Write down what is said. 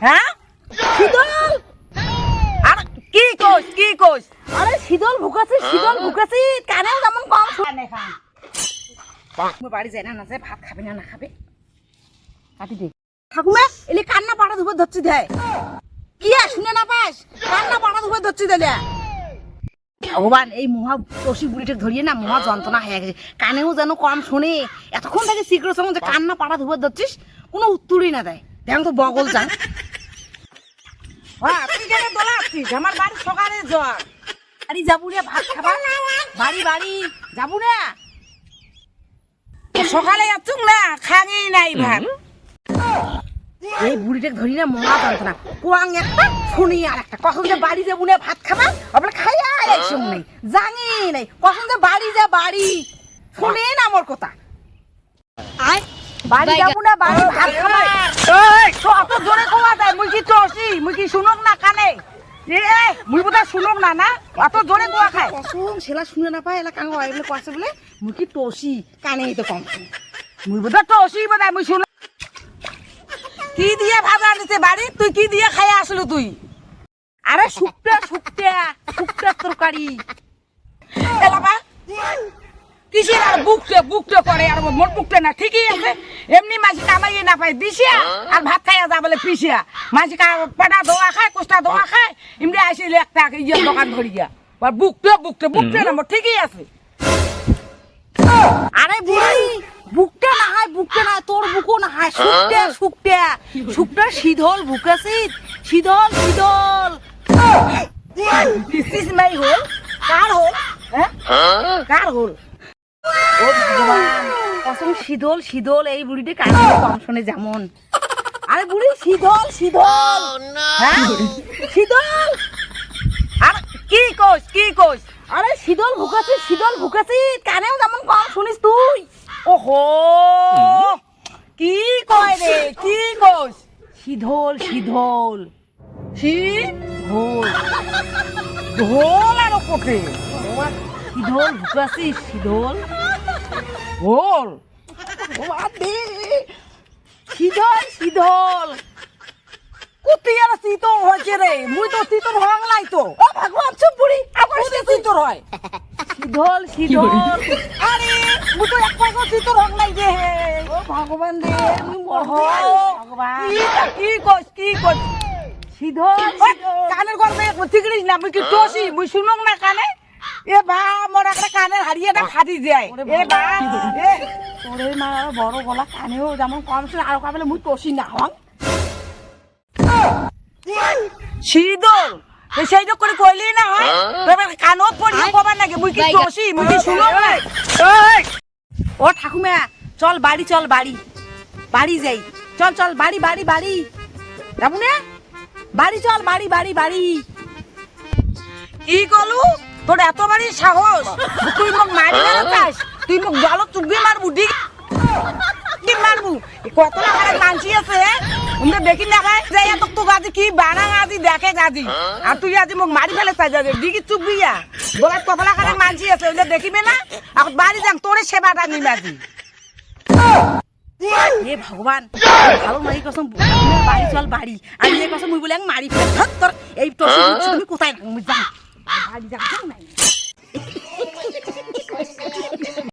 হ্যাঁ শীতল আর কি কোস আরে শীতল ভুকাছি কানে যেমন কম শুনে খান বাড়ি যায় না যায় ভাত খাবে না খাবে কাটি দে ঠাকুমা এলে কান্না পাড়া ধুবে ধরছি দেয় কি শুনে না পাস কান্না পাড়া ধুবে ধরছি দিলে ভগবান এই মহা টসি বুড়িটা ধরিয়ে না মহা যন্ত্রণা হয়ে গেছে কানেও যেন কম শুনে এতক্ষণ থেকে সিক্রেট সঙ্গে যে কান্না পাড়া ধুবে ধরছিস কোনো উত্তরই না দেয় দেখো তো বগল যান তুই কেন দোলাচ্ছিস আমার বাড়ি সকালে জ্বর বাড়ি যাবো রে ভাত খাবা বাড়ি যাবো না সকালে যাচ্ছুক না খাঙি নাই ভাত এই বুড়িটাকে ধরি না মহা যন্ত্রণা কোয়াং একটা শুনি আর একটা কখন যে বাড়ি যাবো না ভাত খাবা আপনার খাইয়া এই সঙ্গ নেই জানি নাই কখন যে বাড়ি শুনে না আমার কথা আয় বাড়ি যাবো না বাড়ি ভাত খাবা অত জোরে কোয়া যায় মুই কি টসি মুই কি শুনক না কানে মুই বোধহয় শুনক না অত জোরে কোয়া খায় কখন সেলা শুনে না পায় এলা কাঙ্গ বলে কয়েছে বলে মুই কি টসি কানে তো কম মুই বোধহয় টসি বোধহয় মুই শুন কি দিয়ে ভাত আনিতে বাড়ি তুই কি দিয়ে খাই আসলো তুই আরে শুকটা তরকারি এলাবা কিসের আর বুকটে করে আর মোট বুকটে না ঠিকই আছে এমনি মাঝি কামাইয়ে না পাই দিছিয়া আর ভাত খাইয়া যা বলে পিছিয়া মাঝি পেটা দোয়া খায় কোষ্টা দোয়া খায় এমনি আইসিলে একটা ইয়ে দোকান ধরি গিয়া বুকটে না মোট ঠিকই আছে আরে বুড়ি বুকটা না হয় তোর বুকও না হয় শুকটা শীতল ভুকাছি Sheetal this my whole car whole car whole ও ভগবান কসম শীতল এই বুড়িটি কানে কম শুনে যেমন আরে বুড়ি শীতল হ্যাঁ শীতল আর কি কোস আরে শীতল ভুকাছি কানেও যেমন কম শুনিস তুই ওহো কি কয় রে কি কোস শীতল ঢোল আর কোটে শীতল ভুকাছি শীতল কুতি আর শীতল হয়েছে রে মুই তো শীতল হং নাই তো ও ভগবান চুপ বুড়ি আবার শীতল হয় শীতল আরে মুই তো এক পাগল শীতল হং নাই রে ও ভগবান রে মুই ভগবান কি কইস শীতল কানের গর্বে ঠিকরিস না মুই কি টসি মুই শুনং না কানে এ বা মোর একটা কানের হারিয়ে না খাদি যায় এ বা তোরে মা বড় গলা কানেও যেমন কম শুনে আর কাবলে মুই টসি না হং শীতল সেইটা করে কইলি না হয় তবে কানো পড়িয়ে কবার নাকি মুই কি টসি মুই কি শুনো না ও ঠাকুমা চল বাড়ি যাই চল বাড়ি যাবো না বাড়ি চল বাড়ি কি কলু তোর এত বাড়ি সাহস তুই মোক মারি না চাস তুই মোক জলত চুগি মারবু কি মারবু কত না মানসি আছে উমরা দেখি না ভাই যাই এত তো গাজি কি বানা গাজি দেখে গাজি আর তুই আজি মোক মারি ফেলে চাই যাবে দিকি চুগবিয়া বলা কতলা করে মানসি আছে ওইটা দেখিবে না এখন বাড়ি যাম তোরে সেবাটা নিম আজি হে ভগবান ভালো মারি কসম বাড়ি চল বাড়ি আর এই কসম মুই বলে মারি ফেলে তোর এই টসি তুমি কোথায় না মুই যাম বাড়ি যাম নাই